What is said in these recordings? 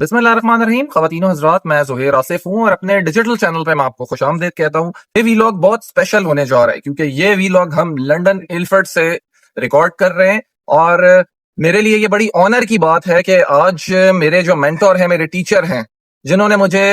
बिस्मिल्लाहिर्रहमानिर्रहीम। ख़वातीनो हज़रात, मैं ज़ुहैर आसिफ हूँ और अपने डिजिटल चैनल पे मैं आपको खुशामदीद कहता हूँ। ये वीलॉग बहुत स्पेशल होने जा रहा है क्योंकि ये वीलॉग हम लंदन इलफर्ट से रिकॉर्ड कर रहे हैं और मेरे लिए ये बड़ी ऑनर की बात है कि आज मेरे जो मेंटोर हैं, मेरे टीचर हैं, जिन्होंने मुझे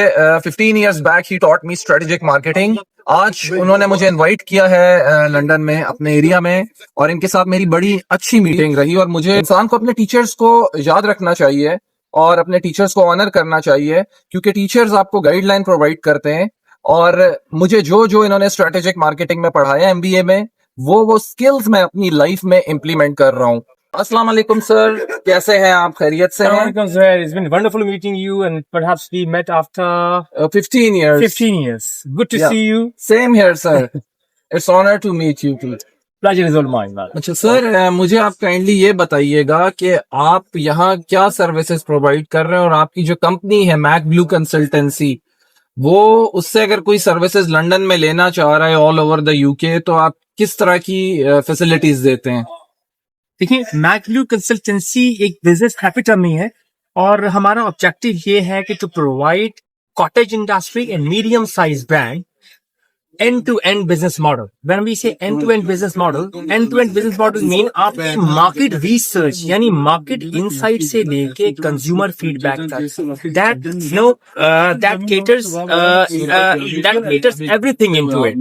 15 years back he taught me strategic marketing, आज उन्होंने मुझे इनवाइट किया है लंदन में अपने एरिया में और इनके साथ मेरी बड़ी अच्छी मीटिंग रही। और मुझे इंसान को अपने टीचर्स को याद रखना चाहिए और अपने टीचर्स को ऑनर करना चाहिए क्योंकि टीचर्स आपको गाइडलाइन प्रोवाइड करते हैं। और मुझे जो जो इन्होंने स्ट्रेटेजिक मार्केटिंग में पढ़ाया एमबीए में, वो स्किल्स मैं अपनी लाइफ में इम्प्लीमेंट कर रहा हूँ। अस्सलाम वालेकुम सर, कैसे हैं आप? खैरियत से हैं? Assalamualaikum, Zuhair. It's been wonderful meeting you, and perhaps we met after 15 years. 15 years. Good to Yeah. see you. Same here sir. It's honor to meet you too. Pleasure is all mine, man. अच्छा sir, मुझे आप kindly ये बताइएगा कि आप यहाँ क्या services provide कर रहे हैं और आपकी जो कंपनी है मैक ब्लू कंसल्टेंसी, वो उससे अगर कोई सर्विसेज लंदन में लेना चाह रहा है ऑल ओवर द यूके, तो आप किस तरह की फैसिलिटीज देते हैं? देखिए, मैकब्लू कंसल्टेंसी एक बिजनेस कैपिटल में है और हमारा ऑब्जेक्टिव ये है कि to provide cottage industry and medium size brand end-to-end business model. When we say end-to-end business model mean आपकी market research यानी market insight से लेके consumer feedback तक, that caters everything into it.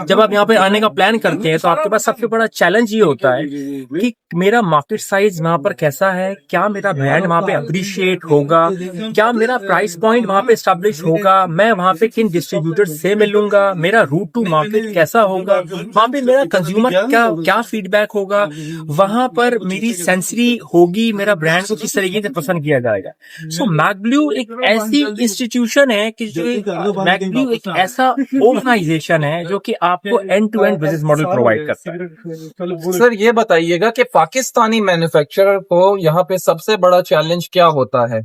जब आप यहाँ पे आने का प्लान करते हैं तो आपके पास सबसे बड़ा चैलेंज ये होता है कि मेरा मार्केट साइज वहाँ पर कैसा है, क्या मेरा ब्रांड वहाँ पे अप्रिशिएट होगा, क्या मेरा प्राइस पॉइंट वहाँ पे एस्टेब्लिश होगा, मैं वहाँ पे किन डिस्ट्रीब्यूटर से मिलूंगा, मेरा रूट टू मार्केट कैसा होगा, वहां पे मेरा कंज्यूमर क्या फीडबैक होगा, वहां पर मेरी सेंसरी होगी, मेरा ब्रांड को किस तरीके से पसंद किया जाएगा। सो मैकब्लू एक ऐसी इंस्टीट्यूशन है कि जो मैकब्लू एक ऐसा ऑर्गेनाइजेशन है जो कि आपको end to end business model provide करता है। सर ये बताइएगा कि पाकिस्तानी मैन्युफैक्चरर को यहाँ पे सबसे बड़ा चैलेंज क्या होता है?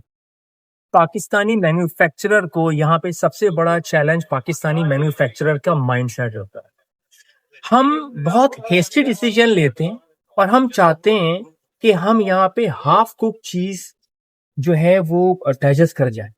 पाकिस्तानी मैन्युफैक्चरर को यहाँ पे सबसे बड़ा चैलेंज पाकिस्तानी मैन्युफैक्चरर का माइंडसेट होता है। हम बहुत हेस्टी डिसीजन लेते हैं और हम चाहते हैं कि हम यहाँ पे हाफ कुक चीज जो है वो डाइजेस्ट कर जाए,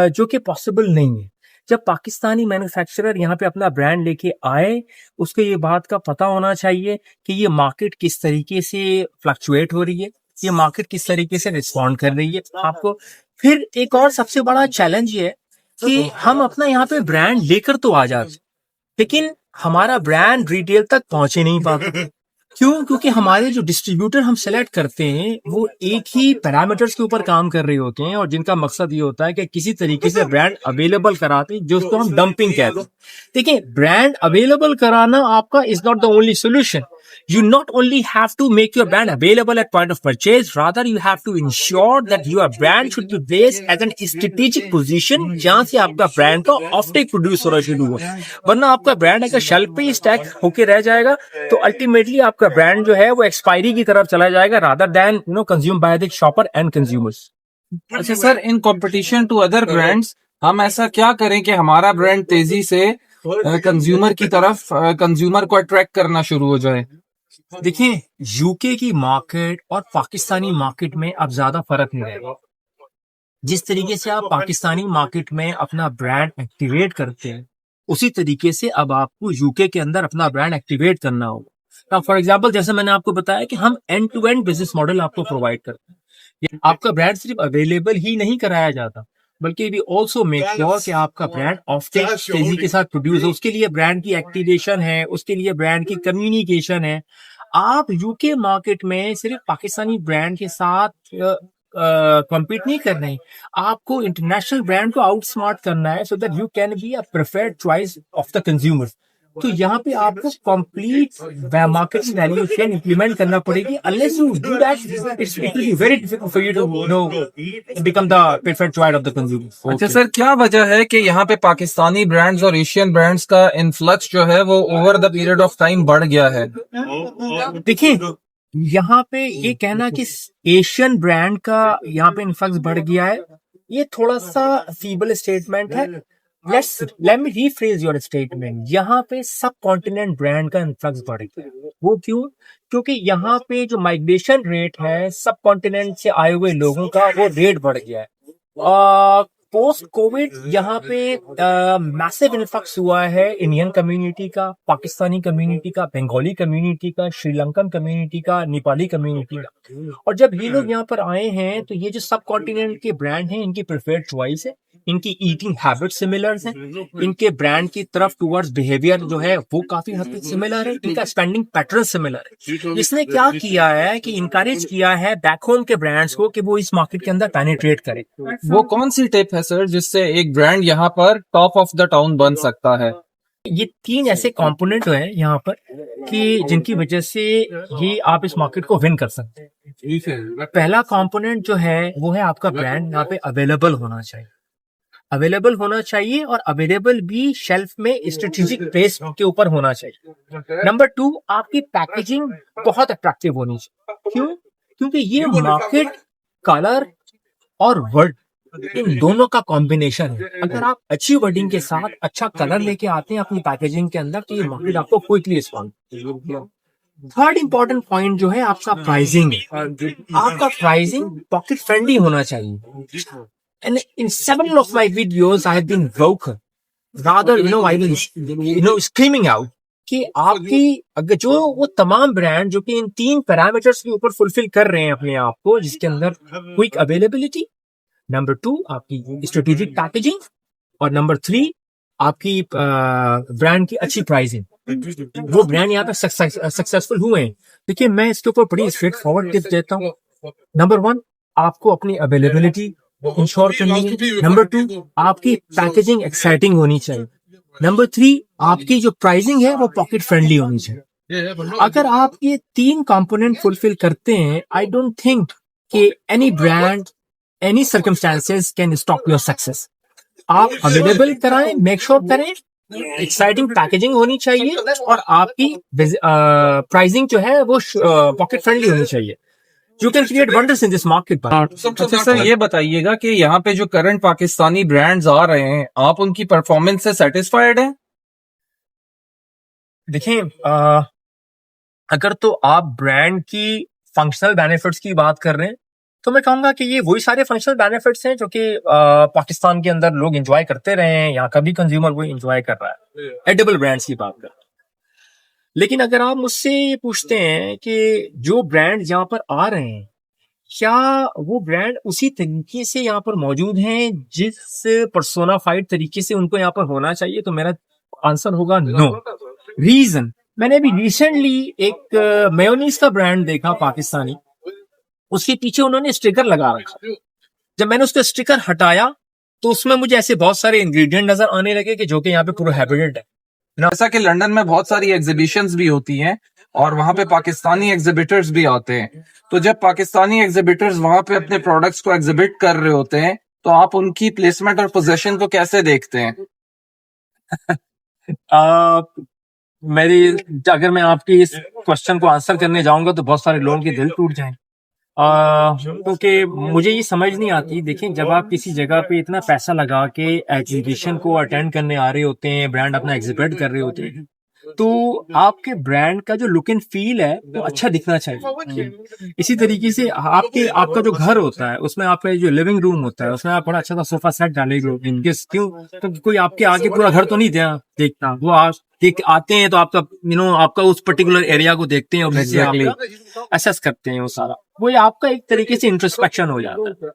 जो कि पॉसिबल नहीं है। जब पाकिस्तानी मैन्युफैक्चरर यहाँ पे अपना ब्रांड लेके आए, उसको ये बात का पता होना चाहिए कि ये मार्केट किस तरीके से फ्लक्चुएट हो रही है, ये मार्केट किस तरीके से रिस्पॉन्ड कर रही है आपको। फिर एक और सबसे बड़ा चैलेंज ये है कि हम अपना यहाँ पे ब्रांड लेकर तो आ जाते, लेकिन हमारा ब्रांड रिटेल तक पहुंचे नहीं पाते। क्यों? क्योंकि हमारे जो डिस्ट्रीब्यूटर हम सेलेक्ट करते हैं वो एक ही पैरामीटर्स के ऊपर काम कर रहे होते हैं और जिनका मकसद ये होता है कि किसी तरीके से ब्रांड अवेलेबल कराते हैं, जो उसको हम डंपिंग कहते हैं। देखिए, ब्रांड अवेलेबल कराना आपका is not the only solution. You not only have to make your brand available at point of purchase, rather you have to ensure that your brand should be placed as an strategic position जहां से आपका brand का offtake produce होना शुरू हो। वरना आपका brand अगर शेल्फ पे ही स्टैक होके रह जाएगा तो अल्टीमेटली आपका ब्रांड जो है वो एक्सपायरी की तरफ चला जाएगा, rather than consume by the shopper and consumers. अच्छा sir, in competition to other brands हम ऐसा क्या करें कि हमारा ब्रांड तेजी से कंज्यूमर की तरफ, कंज्यूमर को अट्रैक्ट करना शुरू हो जाए? देखिए, यूके की मार्केट और पाकिस्तानी मार्केट में अब ज्यादा फर्क नहीं रहेगा। जिस तरीके से आप पाकिस्तानी मार्केट में अपना ब्रांड एक्टिवेट करते हैं, उसी तरीके से अब आपको यूके के अंदर अपना ब्रांड एक्टिवेट करना होगा। फॉर एग्जांपल, जैसे मैंने आपको बताया कि हम end to end business model आपको प्रोवाइड करते हैं। आपका ब्रांड सिर्फ अवेलेबल ही नहीं कराया जाता, बल्कि वी ऑल्सो मेक श्योर कि आपका ब्रांड ऑफटेक तेजी के साथ प्रोड्यूस हो। उसके लिए ब्रांड की एक्टिवेशन है, उसके लिए ब्रांड की कम्युनिकेशन है। आप यूके मार्केट में सिर्फ पाकिस्तानी ब्रांड के साथ कम्पीट नहीं कर रहे, आपको इंटरनेशनल ब्रांड को आउटस्मार्ट करना है, so that you can be a preferred choice of the consumer. तो यहाँ पे आपको complete marketing value chain implement करना पड़ेगी। Unless you do that, it will be very difficult for you to become the preferred choice of the consumer. अच्छा sir, क्या वजह है कि यहाँ पे पाकिस्तानी ब्रांड्स और एशियन ब्रांड्स का इन्फ्लक्स जो है वो over the period of time बढ़ गया है? देखिए, यहाँ पे ये कहना कि एशियन ब्रांड का यहाँ पे इन्फ्लक्स बढ़ गया है, ये थोड़ा सा फीबल स्टेटमेंट है। let me rephrase your statement. यहाँ पे सब कॉन्टिनेंट ब्रांड का इन्फ्लक्स बढ़ गया। वो क्यों? क्योंकि यहाँ पे जो माइग्रेशन रेट है सब कॉन्टिनेंट से आए हुए लोगों का, वो रेट बढ़ गया है। पोस्ट कोविड यहाँ पे मैसिव इन्फ्लक्स हुआ है इंडियन कम्युनिटी का, पाकिस्तानी कम्युनिटी का, बंगाली कम्युनिटी का, श्रीलंकन कम्युनिटी का, नेपाली कम्युनिटी का। और जब ये लोग यहाँ पर आए हैं तो ये जो सब कॉन्टिनेंट के ब्रांड हैं इनकी प्रेफर्ड चॉइस है, इनकी ईटिंग हैबिट सिमिलर हैं, इनके ब्रांड की तरफ टुवर्ड्स बिहेवियर जो है वो काफी हद तक सिमिलर है, इनका स्पेंडिंग पैटर्न सिमिलर है। इसने क्या किया है कि इनकरेज किया है बैक होम के ब्रांड्स को कि वो इस मार्केट के अंदर पेनिट्रेट करें। वो कौन सी टिप है सर जिससे एक ब्रांड यहाँ पर टॉप ऑफ द टाउन बन सकता है? ये 3 ऐसे कंपोनेंट हैं यहाँ पर कि जिनकी वजह से ये आप इस मार्केट को विन कर सकते हैं। पहला कंपोनेंट जो है वो है आपका ब्रांड यहाँ पे अवेलेबल होना चाहिए, अवेलेबल होना चाहिए और अवेलेबल भी शेल्फ में स्ट्रेटेजिक प्लेस के ऊपर होना चाहिए। नंबर 2, आपकी पैकेजिंग बहुत अट्रैक्टिव होनी चाहिए। क्यों? क्योंकि ये मार्केट कलर और वर्ड इन दोनों का कॉम्बिनेशन है। अगर आप अच्छी वर्डिंग के साथ अच्छा कलर लेके आते हैं अपनी पैकेजिंग के अंदर तो ये मार्केट आपको quickly respond. Third important point जो है आपका प्राइसिंग है। आपका प्राइसिंग पॉकेट फ्रेंडली होना चाहिए। And in several of my videos, I have been vocal. Rather, I was, screaming out कि आपकी अगर जो वो तमाम ब्रांड जो कि इन 3 पैरामीटर्स के ऊपर फुलफिल कर रहे हैं अपने आप को, जिसके अंदर क्विक अवेलेबिलिटी, नंबर 2 आपकी स्ट्रेटेजिक पैकेजिंग और नंबर 3 आपकी ब्रांड की अच्छी प्राइसिंग, वो ब्रांड यहाँ पे सक्सेसफुल हुए हैं। देखिए मैं इसके ऊपर बड़ी स्ट्रेट फॉरवर्ड टिप्स देता हूँ। नंबर 1, आपको अपनी अवेलेबिलिटी इंश्योर करनी है। नंबर 2, आपकी पैकेजिंग एक्साइटिंग होनी चाहिए। नंबर 3, आपकी जो प्राइसिंग है वो पॉकेट फ्रेंडली होनी चाहिए। अगर आप ये 3 कंपोनेंट फुलफिल करते हैं, आई डोंट थिंक कि any brand any circumstances can stop your success. आप अवेलेबल कराएं, मेक श्योर करें, एक्साइटिंग पैकेजिंग होनी चाहिए और आपकी प्राइसिंग जो है वो पॉकेट फ्रेंडली होनी चाहिए। You can create wonders in this market. अच्छा सर ये बताइएगा कि यहाँ पे जो करंट पाकिस्तानी ब्रांड्स आ रहे हैं, आप उनकी परफॉर्मेंस से सेटिस्फाइड हैं? देखिए अगर तो आप ब्रांड की फंक्शनल बेनिफिट्स की बात कर रहे हैं तो मैं कहूंगा कि ये वही सारे फंक्शनल बेनिफिट्स हैं जो कि पाकिस्तान के अंदर लोग एंजॉय करते रहे हैं, यहाँ का भी कंज्यूमर वो एंजॉय कर रहा है। एडिबल ब्रांड्स की बात कर रहे हैं। लेकिन अगर आप मुझसे ये पूछते हैं कि जो ब्रांड यहाँ पर आ रहे हैं क्या वो ब्रांड उसी तरीके से यहाँ पर मौजूद हैं जिस पर्सोनाफाइड तरीके से उनको यहाँ पर होना चाहिए, तो मेरा आंसर होगा नो। रीजन, मैंने अभी रिसेंटली एक मेयोनीज का ब्रांड देखा पाकिस्तानी, उसके पीछे उन्होंने स्टिकर लगा रखा। जब मैंने उसका स्टिकर हटाया तो उसमें मुझे ऐसे बहुत सारे इंग्रेडिएंट नजर आने लगे कि जो कि यहाँ पे पूरा हैबिटेड है। जैसा कि लंदन में बहुत सारी एग्जीबिशंस भी होती हैं और वहां पे पाकिस्तानी एग्जिबिटर्स भी आते हैं, तो जब पाकिस्तानी एग्जिबिटर्स वहां पे अपने प्रोडक्ट्स को एग्जिबिट कर रहे होते हैं तो आप उनकी प्लेसमेंट और पोजीशन को कैसे देखते हैं? अगर मैं आपकी इस क्वेश्चन को आंसर करने जाऊंगा तो बहुत सारे लोगों के दिल टूट जाएं, क्योंकि मुझे ये समझ नहीं आती। देखिए जब आप किसी जगह पे इतना पैसा लगा के एग्जीबिशन को अटेंड करने आ रहे होते हैं, ब्रांड अपना एग्जिबिट कर रहे होते हैं, तो आपके ब्रांड का जो लुक एंड फील है वो अच्छा दिखना चाहिए। इसी तरीके से आपका जो घर होता है उसमें आपका जो लिविंग रूम होता है उसमें आप बड़ा अच्छा सा सोफा सेट डालेंगे। इनकेस क्यों तो कोई आपके आगे पूरा घर तो नहीं देखता, वो आते हैं तो आपका आपका उस पर्टिकुलर एरिया को देखते हैं और असेस करते हैं, वो सारा वो आपका एक तरीके से इंट्रोस्पेक्शन हो जाता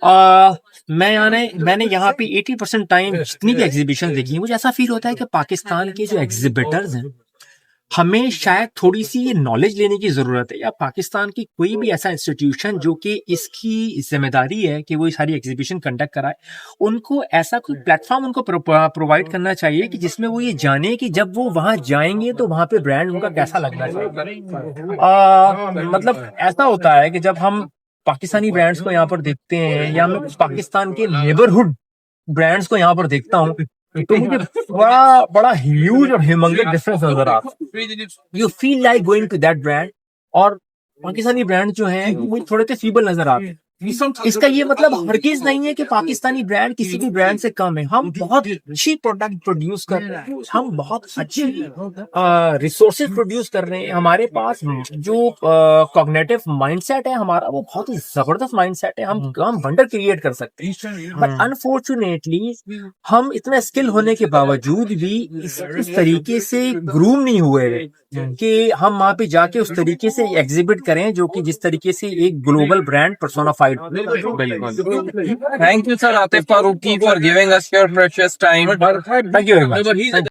है। मैंने यहाँ पे 80% टाइम जितनी भी एग्जीबिशन देखी है मुझे ऐसा फील होता है कि पाकिस्तान के जो एग्जिबिटर्स हैं हमें शायद थोड़ी सी ये नॉलेज लेने की जरूरत है, या पाकिस्तान की कोई भी ऐसा इंस्टीट्यूशन जो कि इसकी जिम्मेदारी है कि वो ये सारी एग्जीबिशन कंडक्ट कराए, उनको ऐसा कोई प्लेटफॉर्म उनको प्रोवाइड करना चाहिए कि जिसमें वो ये जाने कि जब वो वहां जाएंगे तो वहां पे ब्रांड उनका कैसा लगना चाहिए। मतलब ऐसा होता है कि जब हम पाकिस्तानी ब्रांड्स को यहाँ पर देखते हैं या मैं पाकिस्तान के नेबरहुड ब्रांड्स को यहाँ पर देखता हूँ तो मुझे बड़ा ह्यूज और हिमंगस डिफरेंस नजर आता है। You feel like going to that brand, और पाकिस्तानी ब्रांड जो है वो थोड़े से फीबल नजर आते हैं। इसका ये मतलब हरगिज नहीं है कि पाकिस्तानी ब्रांड किसी भी ब्रांड से कम है। हम बहुत अच्छी प्रोडक्ट प्रोड्यूस कर रहे हैं, हम बहुत अच्छी रिसोर्सेज प्रोड्यूस कर रहे हैं। हमारे पास जो कॉग्निटिव माइंडसेट है हमारा, वो बहुत ही जबरदस्त माइंडसेट है। हम वंडर क्रिएट कर सकते हैं, बट अनफॉर्चुनेटली हम इतना स्किल होने के बावजूद भी इस तरीके से ग्रूम नहीं हुए हैं कि हम वहां पे जाके उस तरीके से एग्जिबिट करें जो कि जिस तरीके से एक global brand personified. Thank you, sir, Atif Farooqi, for giving us your precious time. Thank you very much.